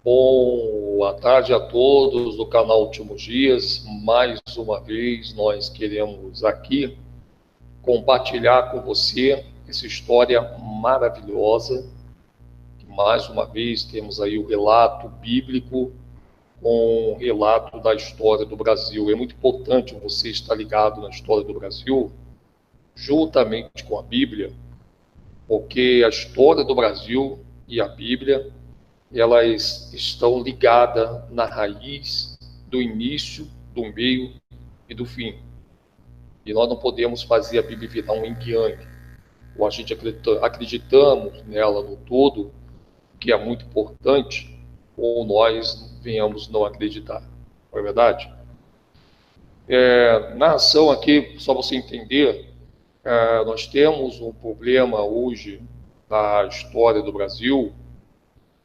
Boa tarde a todos do canal Últimos Dias. Mais uma vez, nós queremos aqui compartilhar com você essa história maravilhosa. Mais uma vez, temos aí o relato bíblico com o relato da história do Brasil. É muito importante você estar ligado na história do Brasil, juntamente com a Bíblia, porque a história do Brasil e a Bíblia elas estão ligadas na raiz do início, do meio e do fim. E nós não podemos fazer a Bíblia virar um yin-yang. Ou a gente acreditamos nela no todo, que é muito importante, ou nós venhamos não acreditar. Não é verdade? Narração aqui, só você entender, nós temos um problema hoje na história do Brasil,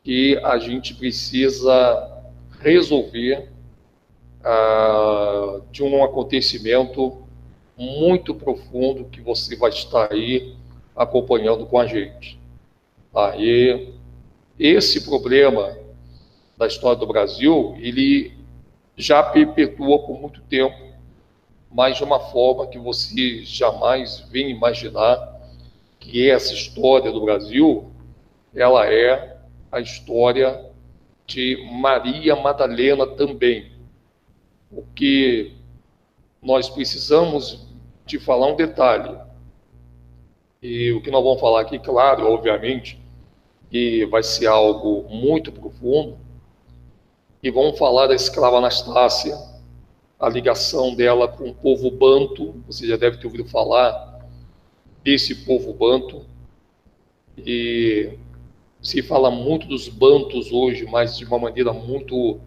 que a gente precisa resolver de um acontecimento muito profundo que você vai estar aí acompanhando com a gente. E esse problema da história do Brasil, ele já perpetua por muito tempo, mas de uma forma que você jamais vem imaginar que essa história do Brasil, ela é a história de Maria Madalena também. Porque nós precisamos de falar um detalhe. E o que nós vamos falar aqui, claro, obviamente, que vai ser algo muito profundo. E vamos falar da escrava Anastácia, a ligação dela com o povo banto. Você já deve ter ouvido falar desse povo banto. E se fala muito dos bantos hoje, mas de uma maneira muito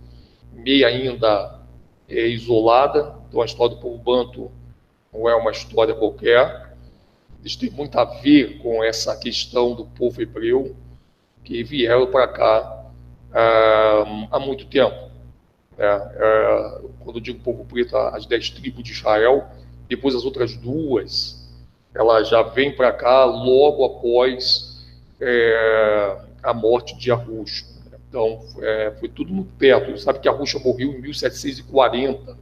meio ainda isolada. Então a história do povo banto não é uma história qualquer. Eles têm muito a ver com essa questão do povo hebreu, que vieram para cá há muito tempo. Quando eu digo povo preto, as 10 tribos de Israel, depois as outras duas, ela já vem para cá logo após a morte de Arruxo. Então, foi tudo muito perto. Você sabe que Arruxo morreu em 1740.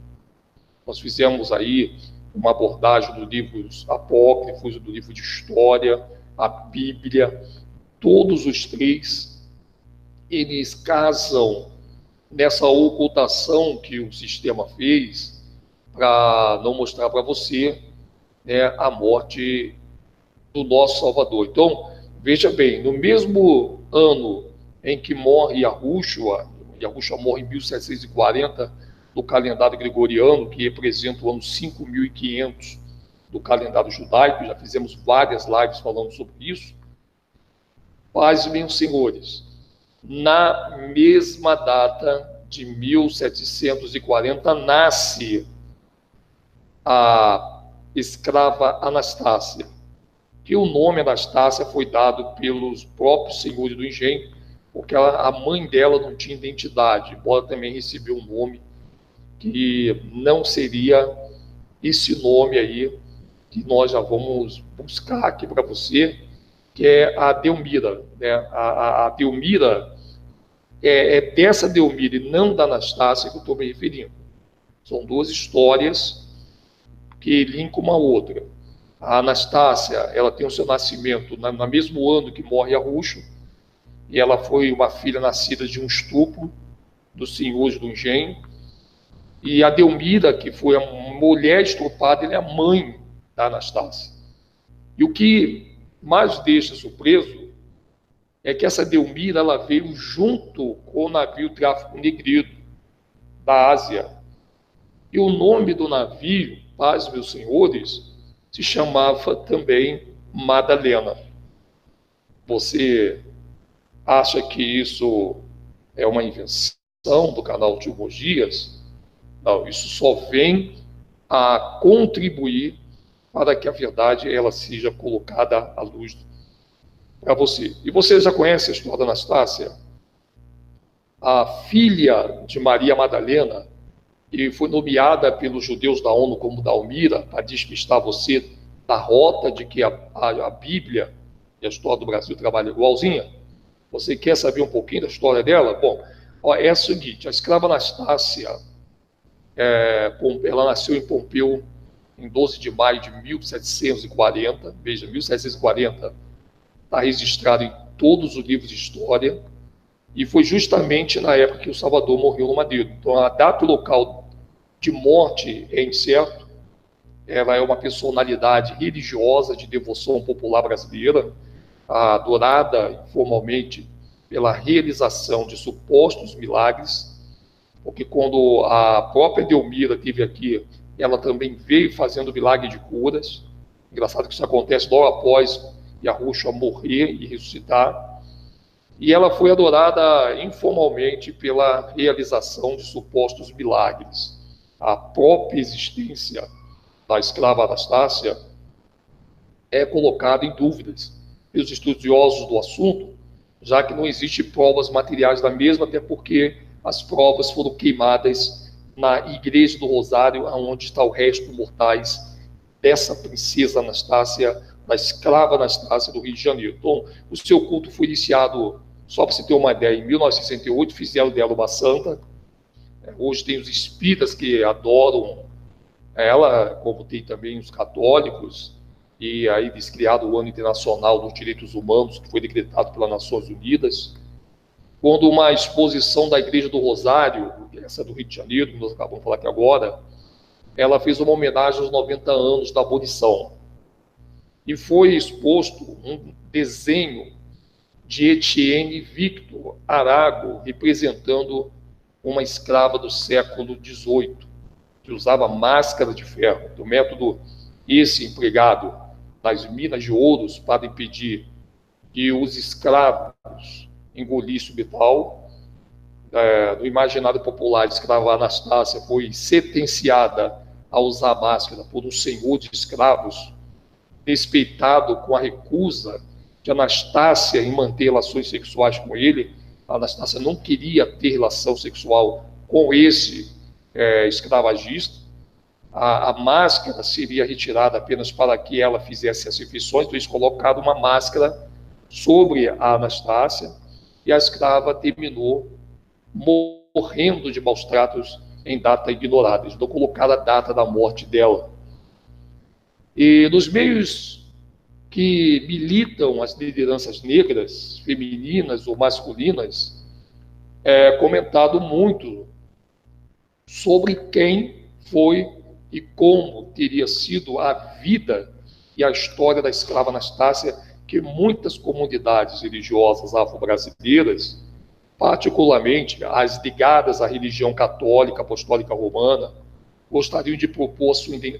Nós fizemos aí uma abordagem dos livros apócrifos, do livro de história, a Bíblia. Todos os três, eles casam nessa ocultação que o sistema fez para não mostrar para você a morte do nosso Salvador. Então, veja bem, no mesmo ano em que morre Yahushua morre em 1740, do calendário gregoriano, que representa o ano 5500 do calendário judaico, já fizemos várias lives falando sobre isso. Pasmem os senhores, na mesma data de 1740, nasce a escrava Anastácia, que o nome Anastácia foi dado pelos próprios senhores do engenho, porque a mãe dela não tinha identidade, embora também recebeu um nome que não seria esse nome aí que nós já vamos buscar aqui para você, que é a Delmira. A Delmira é dessa Delmira e não da Anastácia que eu estou me referindo. São duas histórias que linkam uma outra. A Anastácia, ela tem o seu nascimento no mesmo ano que morre Arruxo, e ela foi uma filha nascida de um estupro dos senhores do engenho. E a Delmira, que foi a mulher estrupada, ela é a mãe da Anastácia. E o que mais deixa surpreso é que essa Delmira, ela veio junto com o navio tráfico negreiro da Ásia. E o nome do navio, paz, meus senhores, se chamava também Madalena. Você acha que isso é uma invenção do canal Últimos Dias? Não, isso só vem a contribuir para que a verdade ela seja colocada à luz para você. E você já conhece a história da Anastácia? A filha de Maria Madalena, e foi nomeada pelos judeus da ONU como Dalmira, para despistar você da rota de que a Bíblia e a história do Brasil trabalham igualzinha. Você quer saber um pouquinho da história dela? Bom, Ó, é o seguinte, a escrava Anastácia, ela nasceu em Pompeu em 12 de maio de 1740, veja, 1740, está registrado em todos os livros de história, e foi justamente na época que o Salvador morreu no Madeiro. Então, a data e o local de morte é incerto. Ela é uma personalidade religiosa de devoção popular brasileira, adorada informalmente pela realização de supostos milagres, porque quando a própria Delmira esteve aqui, ela também veio fazendo milagre de curas. Engraçado que isso acontece logo após Yahushua morrer e ressuscitar. E ela foi adorada informalmente pela realização de supostos milagres. A própria existência da escrava Anastácia é colocada em dúvidas pelos estudiosos do assunto, já que não existem provas materiais da mesma, até porque as provas foram queimadas na Igreja do Rosário, onde está o resto mortais dessa princesa Anastácia, da escrava Anastácia do Rio de Janeiro. Então, o seu culto foi iniciado, só para você ter uma ideia, em 1968, fizeram dela uma santa. Hoje tem os espíritas que adoram ela, como tem também os católicos, e aí eles criaram o Ano Internacional dos Direitos Humanos, que foi decretado pelas Nações Unidas. Quando uma exposição da Igreja do Rosário, essa do Rio de Janeiro, que nós acabamos de falar aqui agora, ela fez uma homenagem aos 90 anos da abolição. E foi exposto um desenho de Etienne Victor Arago, representando uma escrava do século XVIII, que usava máscara de ferro. O método esse empregado nas minas de ouros para impedir que os escravos engolissem o metal. No imaginário popular, a escrava Anastácia foi sentenciada a usar máscara por um senhor de escravos, despeitado com a recusa de Anastácia em manter relações sexuais com ele. A Anastácia não queria ter relação sexual com esse escravagista. A máscara seria retirada apenas para que ela fizesse as refeições, então eles colocaram uma máscara sobre a Anastácia, e a escrava terminou morrendo de maus tratos em data ignorada. Eles não colocaram a data da morte dela. E nos meios que militam as lideranças negras, femininas ou masculinas, é comentado muito sobre quem foi e como teria sido a vida e a história da escrava Anastácia, que muitas comunidades religiosas afro-brasileiras, particularmente as ligadas à religião católica apostólica romana, gostariam de propor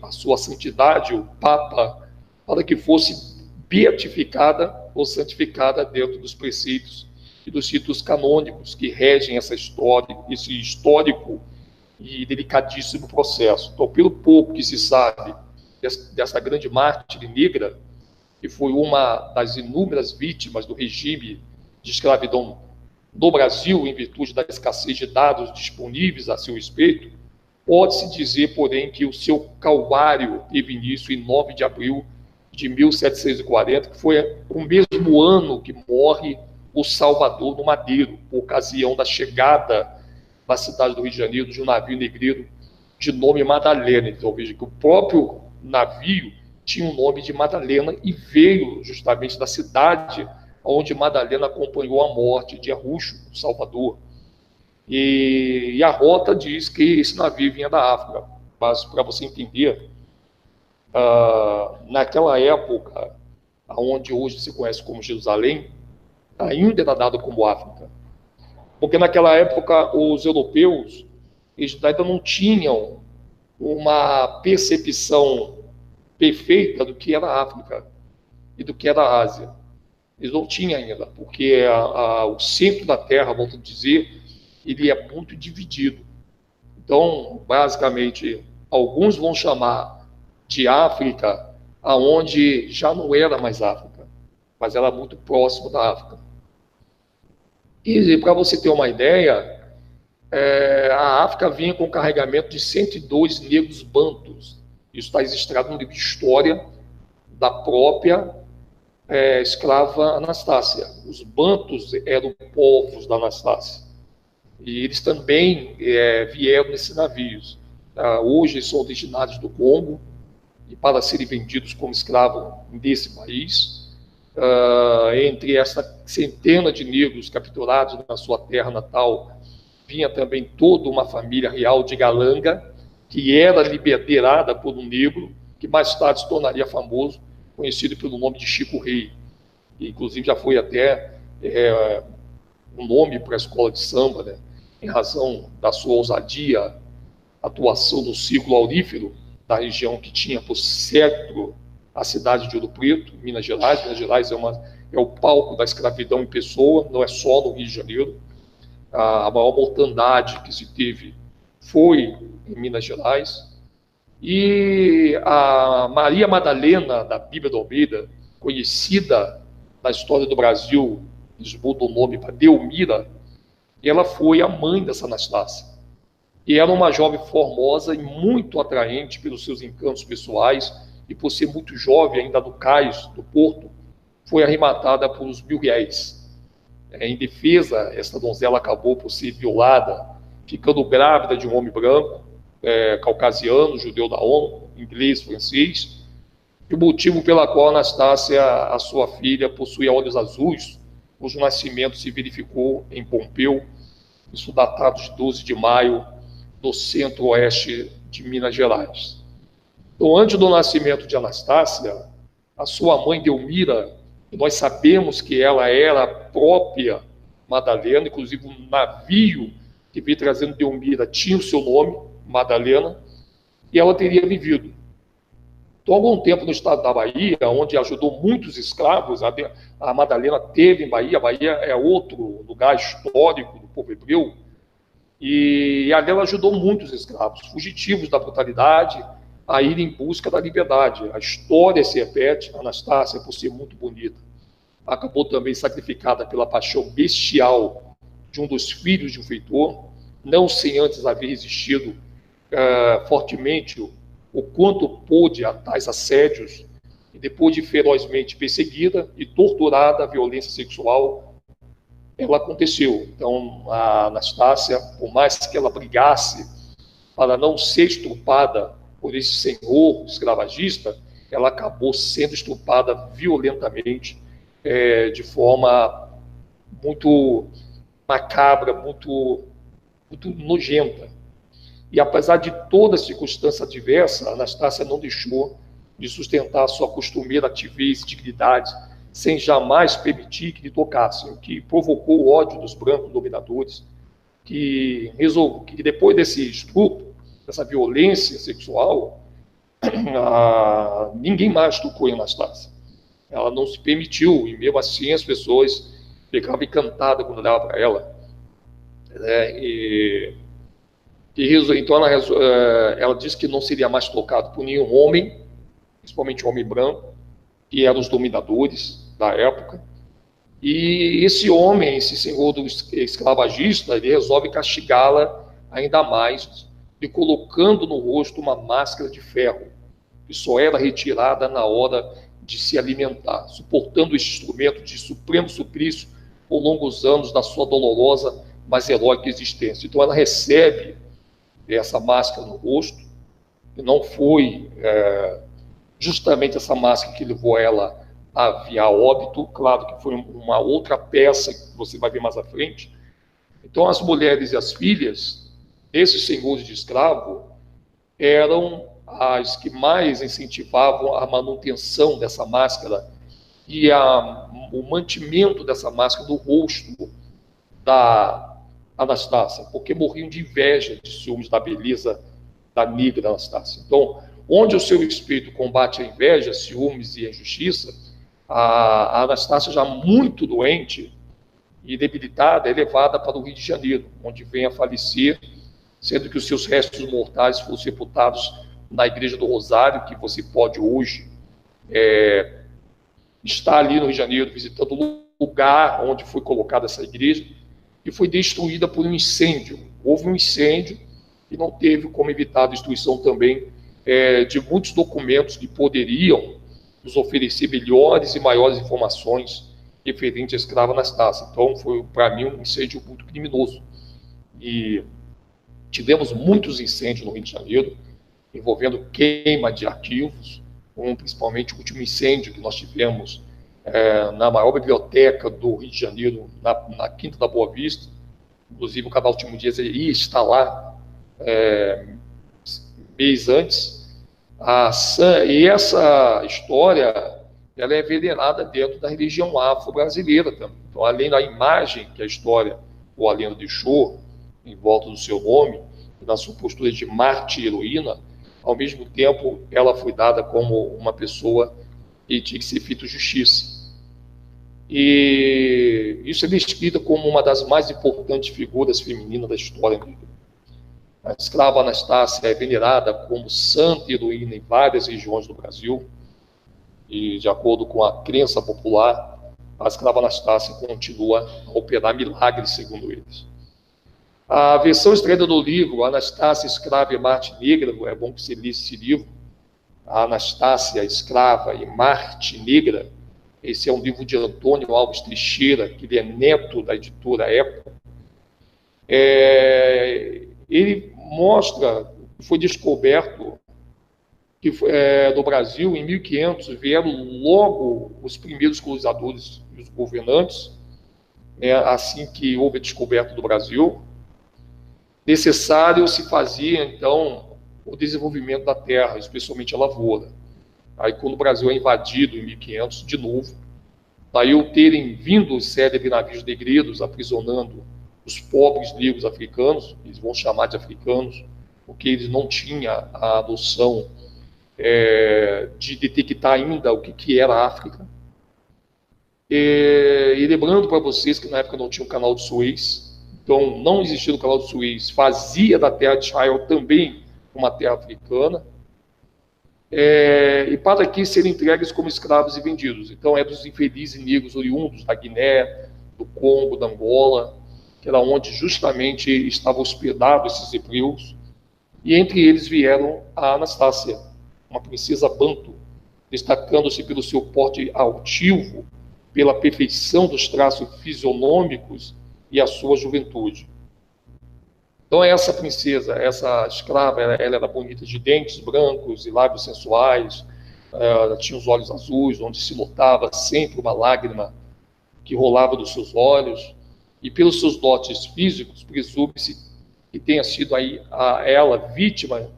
a sua santidade, o Papa, para que fosse beatificada ou santificada dentro dos preceitos e dos títulos canônicos que regem essa história, esse histórico e delicadíssimo processo. Então, pelo pouco que se sabe dessa grande mártir negra, que foi uma das inúmeras vítimas do regime de escravidão no Brasil, em virtude da escassez de dados disponíveis a seu respeito, pode-se dizer, porém, que o seu calvário teve início em 9 de abril de 1740, que foi o mesmo ano que morre o Salvador no Madeiro, por ocasião da chegada na cidade do Rio de Janeiro de um navio negreiro de nome Madalena. Então, veja que o próprio navio tinha o nome de Madalena e veio justamente da cidade onde Madalena acompanhou a morte de Yahushua, Salvador. E a rota diz que esse navio vinha da África. Mas, para você entender, naquela época, onde hoje se conhece como Jerusalém, ainda era dado como África. Porque naquela época os europeus eles ainda não tinham uma percepção perfeita do que era a África e do que era a Ásia. Eles não tinham ainda, porque o centro da Terra, volto a dizer, ele é muito dividido. Então, basicamente, alguns vão chamar de África aonde já não era mais África, mas era muito próximo da África. E para você ter uma ideia, a África vinha com carregamento de 102 negros bantus. Isso está registrado no livro de história da própria escrava Anastácia. Os bantus eram povos da Anastácia. e eles também vieram nesses navios. Hoje são originários do Congo, e para serem vendidos como escravos desse país. Entre essa centena de negros capturados na sua terra natal, vinha também toda uma família real de Galanga, que era liderada por um negro, que mais tarde se tornaria famoso, conhecido pelo nome de Chico Rei. E, inclusive, já foi até um nome para a escola de samba, né, em razão da sua ousadia, atuação no ciclo aurífero da região que tinha por cetro a cidade de Ouro Preto, Minas Gerais. Minas Gerais é o palco da escravidão em pessoa, não é só no Rio de Janeiro. A maior mortandade que se teve foi em Minas Gerais. E a Maria Madalena, da Bíblia da Almeida, conhecida na história do Brasil, eles mudam o nome para Delmira, ela foi a mãe dessa Anastácia. E era uma jovem formosa e muito atraente pelos seus encantos pessoais, e por ser muito jovem, ainda no cais do Porto, foi arrematada por uns R$1.000. Em defesa, essa donzela acabou por ser violada, ficando grávida de um homem branco, caucasiano, judeu da ONU, inglês, francês, e o motivo pela qual Anastácia, a sua filha, possuía olhos azuis, cujo nascimento se verificou em Pompeu, isso datado de 12 de maio, no centro-oeste de Minas Gerais. Então, antes do nascimento de Anastácia, a sua mãe Delmira, nós sabemos que ela era a própria Madalena, inclusive um navio que veio trazendo Delmira tinha o seu nome, Madalena, e ela teria vivido. Então, algum tempo no estado da Bahia, onde ajudou muitos escravos, a Madalena teve em Bahia. A Bahia é outro lugar histórico do povo hebreu, e ali ela ajudou muitos escravos, fugitivos da brutalidade, a ir em busca da liberdade. A história se repete. Anastácia, por ser muito bonita, acabou também sacrificada pela paixão bestial de um dos filhos de um feitor, não sem antes haver resistido fortemente o quanto pôde a tais assédios, e depois de ferozmente perseguida e torturada, a violência sexual, ela aconteceu. Então, a Anastácia, por mais que ela brigasse para não ser estrupada por esse senhor escravagista, ela acabou sendo estrupada violentamente, de forma muito macabra, muito nojenta. E apesar de toda circunstância adversa, Anastácia não deixou de sustentar a sua costumeira altivez e dignidade, sem jamais permitir que lhe tocassem, o que provocou o ódio dos brancos dominadores, que depois desse estupro, dessa violência sexual, ninguém mais tocou em Anastácia. Ela não se permitiu, e mesmo assim as pessoas ficavam encantadas quando olhavam para ela. Então ela disse que não seria mais tocado por nenhum homem, principalmente homem branco, que eram os dominadores da época. E esse homem, esse senhor do escravagista, ele resolve castigá-la ainda mais, lhe colocando no rosto uma máscara de ferro, que só era retirada na hora de se alimentar, suportando esse instrumento de supremo suplício por longos anos da sua dolorosa, mas heróica existência. Então ela recebe essa máscara no rosto, e não foi justamente essa máscara que levou ela a óbito. Claro que foi uma outra peça que você vai ver mais à frente. Então as mulheres e as filhas desses senhores de escravo eram as que mais incentivavam a manutenção dessa máscara e o mantimento dessa máscara no rosto da Anastácia, porque morriam de inveja, de ciúmes da beleza da negra Anastácia. Então, onde o seu espírito combate a inveja, ciúmes e a injustiça, a Anastácia, já muito doente e debilitada, é levada para o Rio de Janeiro, onde vem a falecer, sendo que os seus restos mortais foram sepultados na Igreja do Rosário, que você pode hoje estar ali no Rio de Janeiro, visitando o lugar onde foi colocada essa igreja, e foi destruída por um incêndio. Houve um incêndio e não teve como evitar a destruição também de muitos documentos que poderiam nos oferecer melhores e maiores informações referentes à escrava Anastácia. Então, foi, para mim, um incêndio muito criminoso. e tivemos muitos incêndios no Rio de Janeiro, envolvendo queima de arquivos, como principalmente o último incêndio que nós tivemos na maior biblioteca do Rio de Janeiro, na Quinta da Boa Vista. Inclusive, o canal Último Dias ia estar lá mês antes. E essa história ela é venerada dentro da religião afro-brasileira também. Então, além da imagem que a história ou a lenda deixou em volta do seu nome, na sua postura de mártir e heroína, ao mesmo tempo ela foi dada como uma pessoa que tinha que ser feita justiça. E isso é descrita como uma das mais importantes figuras femininas da história negra. A escrava Anastácia é venerada como santa e heroína em várias regiões do Brasil, e de acordo com a crença popular, a escrava Anastácia continua a operar milagres, segundo eles. A versão extraída do livro Anastácia, Escrava e Marte Negra, é bom que você lê esse livro, a Anastácia, Escrava e Marte Negra. Esse é um livro de Antônio Alves Teixeira, que ele é neto da editora Eco. Ele mostra que foi descoberto que no Brasil, em 1500, vieram logo os primeiros colonizadores e os governantes, assim que houve a descoberta do Brasil. Necessário se fazia, então, o desenvolvimento da terra, especialmente a lavoura. Aí, quando o Brasil é invadido em 1500, de novo, daí o terem vindo os célebres navios negreiros aprisionando os pobres negros africanos, eles vão chamar de africanos, porque eles não tinham a noção de detectar ainda o que era a África. E lembrando para vocês que na época não tinha o canal de Suez, então não existia o canal de Suez, fazia da terra de Israel também uma terra africana, e para que serem entregues como escravos e vendidos. Então é dos infelizes negros oriundos da Guiné, do Congo, da Angola, que era onde justamente estavam hospedados esses hebreus, e entre eles vieram a Anastácia, uma princesa banto, destacando-se pelo seu porte altivo, pela perfeição dos traços fisionômicos e a sua juventude. Então essa princesa, essa escrava, ela era bonita de dentes brancos e lábios sensuais, ela tinha os olhos azuis, onde se notava sempre uma lágrima que rolava dos seus olhos, e pelos seus dotes físicos, presume-se que tenha sido aí ela vítima,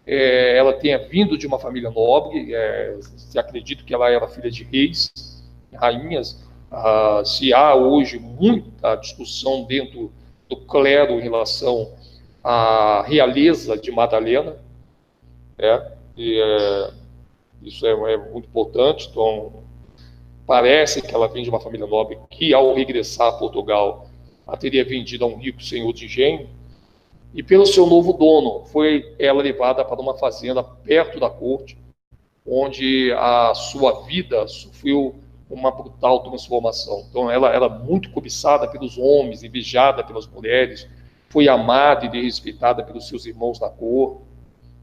ela tenha vindo de uma família nobre, se acredita que ela era filha de reis, rainhas. Se há hoje muita discussão dentro do clero em relação à realeza de Madalena, isso é muito importante. Então, parece que ela vem de uma família nobre que, ao regressar a Portugal, a teria vendido a um rico senhor de engenho, e pelo seu novo dono, foi ela levada para uma fazenda perto da corte, onde a sua vida sofreu uma brutal transformação. Então, ela era muito cobiçada pelos homens, invejada pelas mulheres, foi amada e respeitada pelos seus irmãos da cor,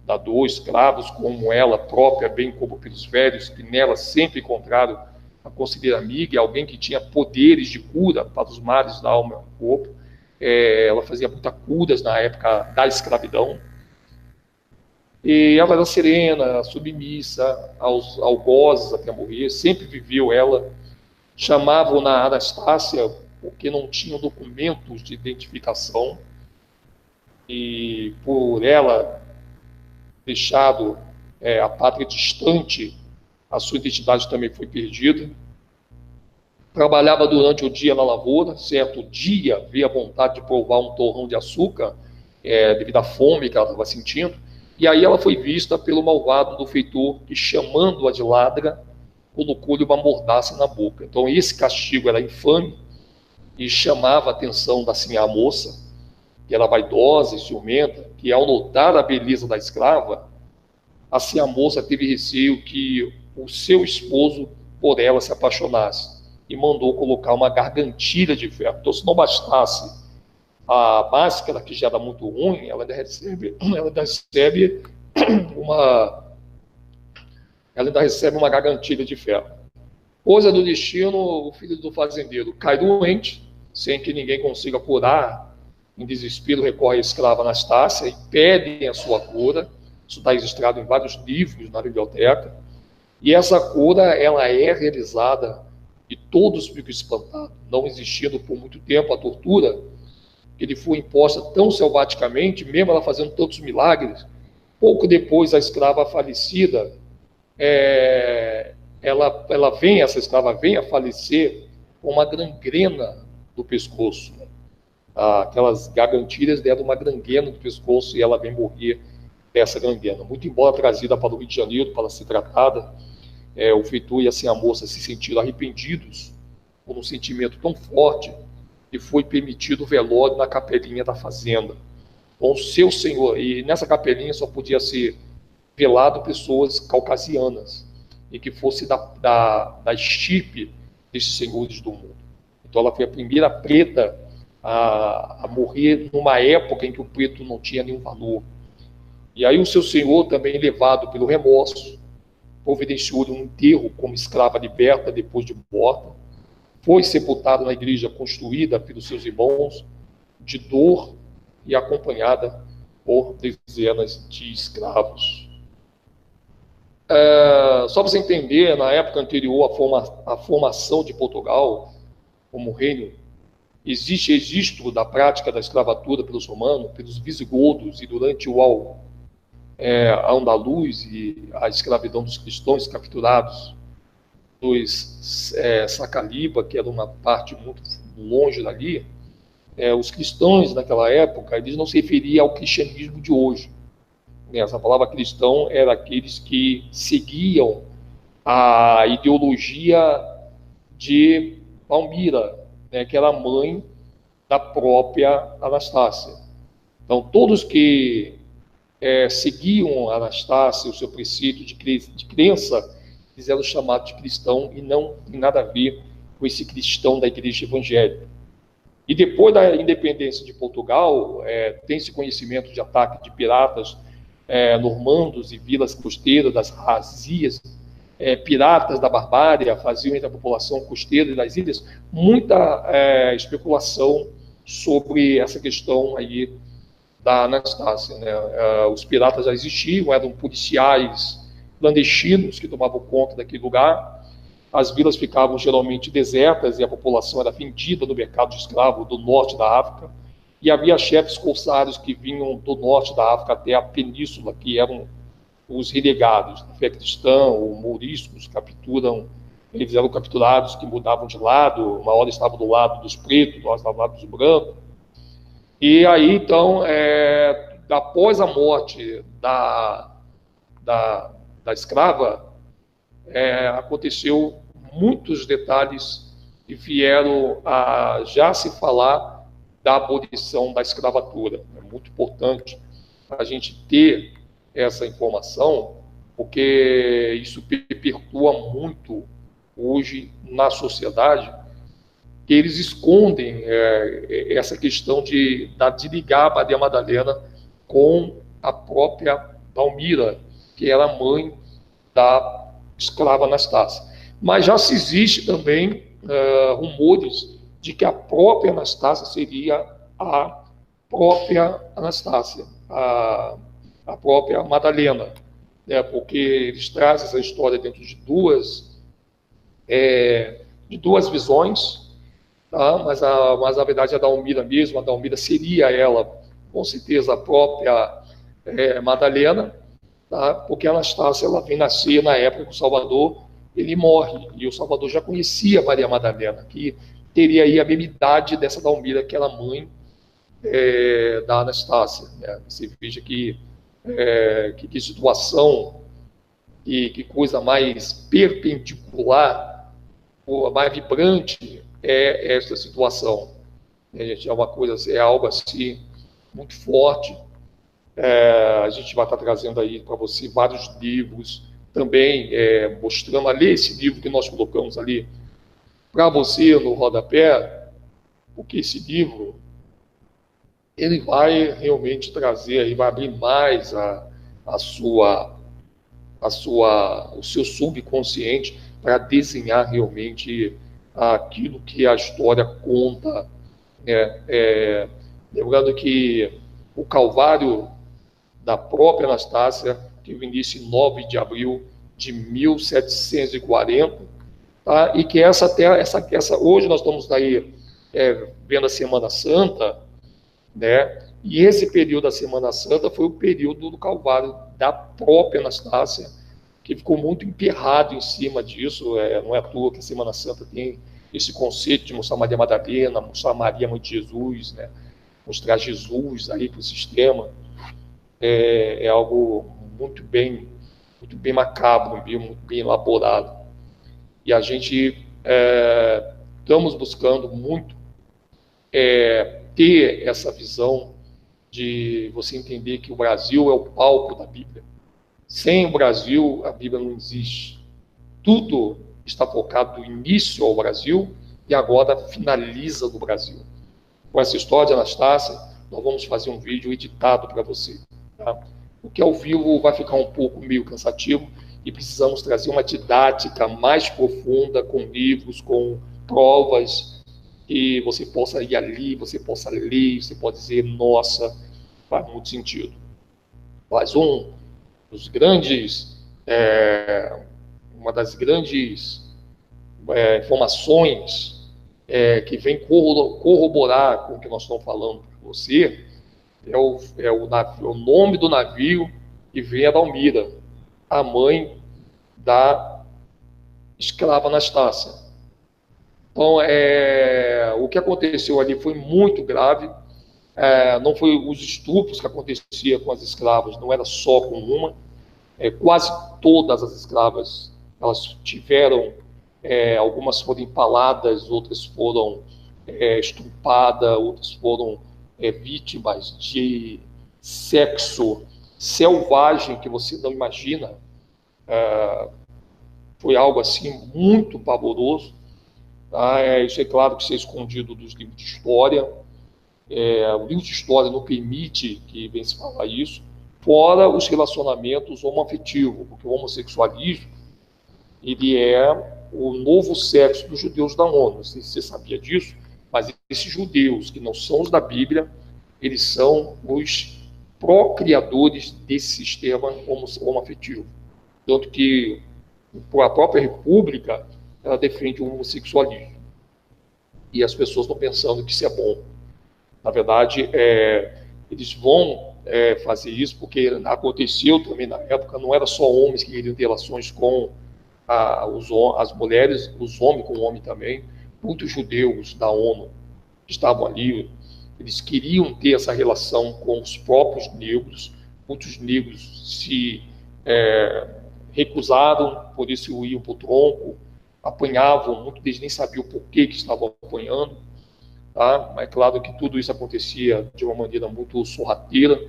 da dor, escravos como ela própria, bem como pelos velhos, que nela sempre encontraram a considerar amiga, e alguém que tinha poderes de cura para os males da alma e do corpo. Ela fazia muitas curas na época da escravidão. E ela era serena, submissa, algozes até morrer, sempre viveu ela. Chamavam-na Anastácia porque não tinham documentos de identificação, e por ela deixado a pátria distante, a sua identidade também foi perdida. Trabalhava durante o dia na lavoura, certo dia veio a vontade de provar um torrão de açúcar, devido à fome que ela estava sentindo, e aí ela foi vista pelo malvado do feitor, que, chamando-a de ladra, colocou-lhe uma mordaça na boca. Então esse castigo era infame e chamava a atenção da sinhá moça, que era vaidosa e ciumenta, que, ao notar a beleza da escrava, a sinhá moça teve receio que o seu esposo por ela se apaixonasse, e mandou colocar uma gargantilha de ferro. Então, se não bastasse a máscara, que já era muito ruim, ela ainda recebe uma gargantilha de ferro. Coisa do destino, o filho do fazendeiro cai doente, sem que ninguém consiga curar, em desespero, recorrem à escrava Anastácia e pedem a sua cura. Isso está registrado em vários livros na biblioteca. E essa cura, ela é realizada e todos ficam espantados, não existindo por muito tempo a tortura, que lhe foi imposta tão selvaticamente, mesmo ela fazendo tantos milagres. Pouco depois, a escrava falecida, essa escrava vem a falecer com uma gangrena do pescoço. Aquelas gargantilhas deram uma gangrena no pescoço e ela vem morrer dessa gangrena. Muito embora trazida para o Rio de Janeiro para ser tratada, o feitor e assim a moça se sentiram arrependidos por um sentimento tão forte e foi permitido o velório na capelinha da fazenda com o seu senhor. E nessa capelinha só podia ser velado pessoas caucasianas e que fosse da estirpe desses senhores do mundo. Então ela foi a primeira preta a morrer numa época em que o preto não tinha nenhum valor. E aí o seu senhor, também levado pelo remorso, providenciou um enterro como escrava liberta depois de morta, foi sepultado na igreja construída pelos seus irmãos, de dor e acompanhada por dezenas de escravos. Só para você entender, na época anterior à formação de Portugal como reino, existe registro da prática da escravatura pelos romanos, pelos visigodos, e durante o Al-Andalus e a escravidão dos cristãos capturados dos Sacaliba, que era uma parte muito longe dali. Os cristãos naquela época, eles não se referiam ao cristianismo de hoje. Essa palavra cristão era aqueles que seguiam a ideologia de Palmira, que era a mãe da própria Anastácia. Então, todos que seguiam a Anastácia, o seu preceito de crença, eles eram chamados de cristão e não tem nada a ver com esse cristão da igreja evangélica. E depois da independência de Portugal, tem-se conhecimento de ataque de piratas normandos e vilas costeiras das razias, piratas da barbárie, faziam entre a população costeira das ilhas muita especulação sobre essa questão aí da Anastácia. Os piratas já existiam, eram policiais clandestinos que tomavam conta daquele lugar. As vilas ficavam geralmente desertas e a população era vendida no mercado de escravos do norte da África. E havia chefes corsários que vinham do norte da África até a península, que eram os renegados da fé cristã, ou mouriscos, eles eram capturados, que mudavam de lado, uma hora estavam do lado dos pretos, outra hora estavam do lado dos brancos. E aí, então, após a morte da escrava, aconteceu muitos detalhes e vieram a já se falar da abolição da escravatura. É muito importante a gente ter essa informação, porque isso perpetua muito hoje na sociedade, que eles escondem essa questão de ligar a Maria Madalena com a própria Palmira, que era a mãe da escrava Anastácia. Mas já se existe também rumores de que a própria Anastácia seria a própria Anastácia, a própria Madalena, porque eles trazem essa história dentro de duas visões, tá? Mas na verdade a Dalmira mesmo, a Dalmira seria ela, com certeza, a própria Madalena, tá? Porque a Anastácia ela vem nascer na época que o Salvador ele morre, e o Salvador já conhecia Maria Madalena, que teria aí a mesma idade dessa Dalmira, que era mãe da Anastácia. Você veja que situação, que coisa mais perpendicular, mais vibrante é essa situação. Gente, uma coisa, algo assim muito forte. A gente vai estar trazendo aí para você vários livros também, mostrando ali esse livro que nós colocamos ali para você no rodapé, porque esse livro ele vai realmente trazer, ele vai abrir mais o seu subconsciente para desenhar realmente aquilo que a história conta Lembrando que o Calvário da própria Anastácia teve início em 9 de abril de 1740, tá? E que hoje nós estamos aí vendo a Semana Santa, né? E esse período da Semana Santa foi o período do Calvário da própria Anastácia, que ficou muito emperrado em cima disso. Não é à toa que a Semana Santa tem esse conceito de mostrar Maria Madalena, mostrar Maria, mãe de Jesus, né? Mostrar Jesus aí para o sistema. É algo muito bem macabro, muito bem elaborado. E a gente estamos buscando muito ter essa visão de você entender que o Brasil é o palco da Bíblia. Sem o Brasil, a Bíblia não existe. Tudo está focado do início ao Brasil e agora finaliza no Brasil. Com essa história de Anastácia, nós vamos fazer um vídeo editado para você. Tá? O que ao vivo vai ficar um pouco meio cansativo e precisamos trazer uma didática mais profunda, com livros, com provas, que você possa ir ali, você possa ler, você pode dizer, nossa, faz muito sentido. Mas uma das grandes informações que vem corroborar com o que nós estamos falando para você é o nome do navio que vem a Dalmira, a mãe da escrava Anastácia. Então, o que aconteceu ali foi muito grave. Não foi os estupros que acontecia com as escravas, não era só com uma. Quase todas as escravas, elas tiveram, algumas foram empaladas, outras foram estupradas, outras foram vítimas de sexo selvagem que você não imagina. Foi algo assim muito pavoroso. Tá? Isso é claro que isso é escondido dos livros de história. O livro de história não permite que venha se falar isso, fora os relacionamentos homoafetivos, porque o homossexualismo ele é o novo sexo dos judeus da ONU. Não sei se você sabia disso, mas esses judeus que não são os da Bíblia, eles são os procriadores desse sistema homoafetivo. Tanto que a própria República ela defende o homossexualismo. E as pessoas estão pensando que isso é bom. Na verdade, eles vão fazer isso porque aconteceu também na época, não era só homens que queriam ter relações com as mulheres, os homens com homem também. Muitos judeus da ONU estavam ali, eles queriam ter essa relação com os próprios negros. Muitos negros se recusaram, por isso iam para o tronco, apanhavam, muitos deles nem sabiam o porquê que estavam apanhando. Tá? Mas é claro que tudo isso acontecia de uma maneira muito sorrateira,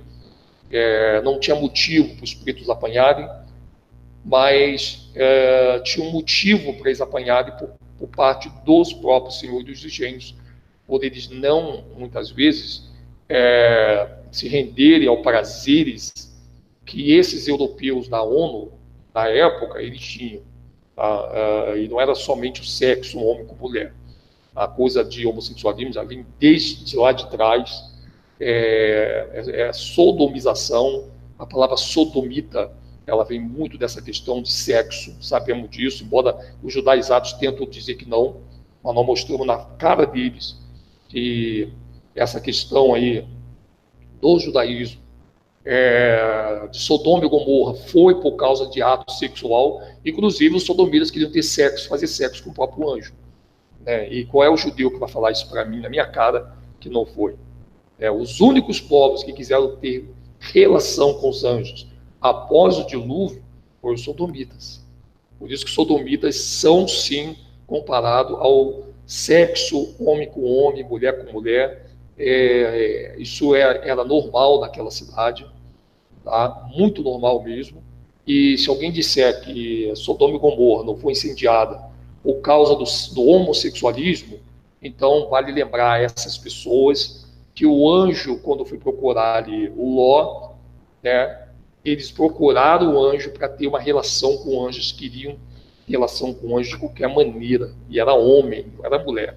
não tinha motivo para os pretos apanharem, mas tinha um motivo para eles apanharem por parte dos próprios senhores dos engenhos, por eles não, muitas vezes, se renderem aos prazeres que esses europeus da ONU, na época, eles tinham. Tá? E não era somente o sexo, homem com mulher. A coisa de homossexualismo já vem desde lá de trás. Sodomização, a palavra sodomita, ela vem muito dessa questão de sexo, sabemos disso, embora os judaizados tentam dizer que não, mas nós mostramos na cara deles que essa questão aí do judaísmo, de Sodoma e Gomorra, foi por causa de ato sexual. Inclusive os sodomitas queriam ter sexo, fazer sexo com o próprio anjo. E qual é o judeu que vai falar isso para mim, na minha cara, que não foi? Os únicos povos que quiseram ter relação com os anjos após o dilúvio foram os sodomitas. Por isso que os sodomitas são, sim, comparado ao sexo homem com homem, mulher com mulher. Isso era normal naquela cidade, tá? Muito normal mesmo. E se alguém disser que Sodoma e Gomorra não foi incendiada por causa do homossexualismo, então vale lembrar essas pessoas que o anjo, quando foi procurar ali o Ló, eles procuraram o anjo para ter uma relação com anjos, queriam relação com anjos de qualquer maneira, e era homem, não era mulher.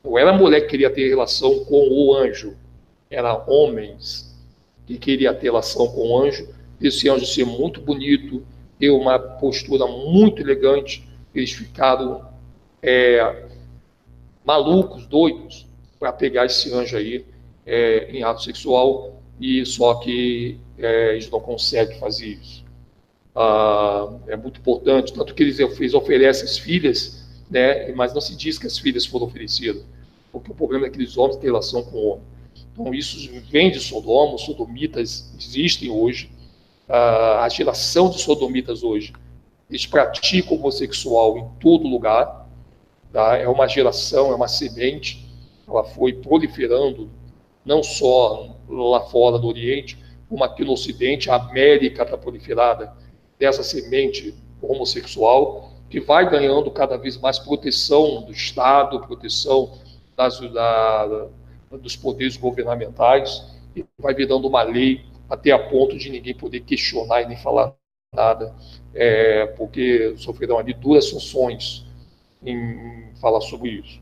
Não era a mulher que queria ter relação com o anjo, eram homens que queriam ter relação com o anjo, esse anjo ser muito bonito, ter uma postura muito elegante, eles ficaram malucos, doidos, para pegar esse anjo aí em ato sexual, e só que eles não conseguem fazer isso. É muito importante, tanto que eles oferecem as filhas, né, mas não se diz que as filhas foram oferecidas, porque o problema é que aqueles homens têm relação com o homem. Então isso vem de Sodoma, os sodomitas existem hoje, a geração de sodomitas hoje, eles praticam homossexual em todo lugar, tá? É uma geração, é uma semente, ela foi proliferando, não só lá fora do Oriente, como aqui no Ocidente, a América está proliferada dessa semente homossexual, que vai ganhando cada vez mais proteção do Estado, proteção dos poderes governamentais, e vai virando uma lei até a ponto de ninguém poder questionar e nem falar nada, porque sofrerão ali duras sanções em falar sobre isso.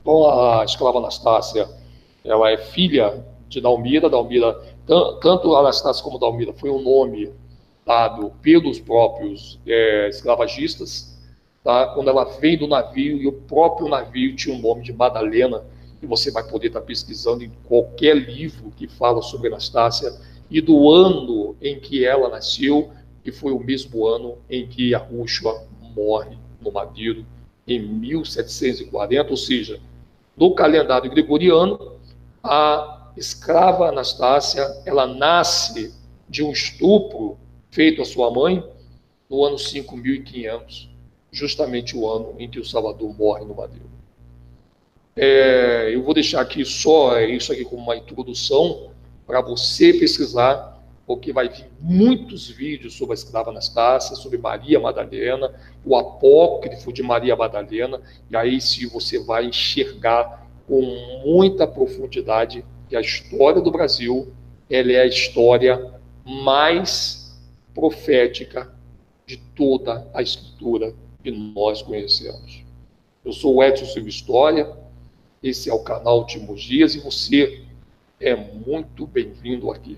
Então, a escrava Anastácia, ela é filha de Dalmira. Dalmira, tanto Anastácia como Dalmira foi um nome dado pelos próprios escravagistas, tá? Quando ela vem do navio, e o próprio navio tinha o nome de Madalena, e você vai poder estar pesquisando em qualquer livro que fala sobre Anastácia, e do ano em que ela nasceu, que foi o mesmo ano em que a Úrsula morre no Madeiro, em 1740, ou seja, no calendário gregoriano, a escrava Anastácia, ela nasce de um estupro feito à sua mãe no ano 5500, justamente o ano em que o Salvador morre no Madeiro. Eu vou deixar aqui só isso aqui como uma introdução para você pesquisar, porque vai vir muitos vídeos sobre a escrava Anastácia, sobre Maria Madalena, o apócrifo de Maria Madalena, e aí sim você vai enxergar com muita profundidade que a história do Brasil, ela é a história mais profética de toda a escritura que nós conhecemos. Eu sou o Edson Silva História, esse é o canal Timos Dias, e você é muito bem-vindo aqui.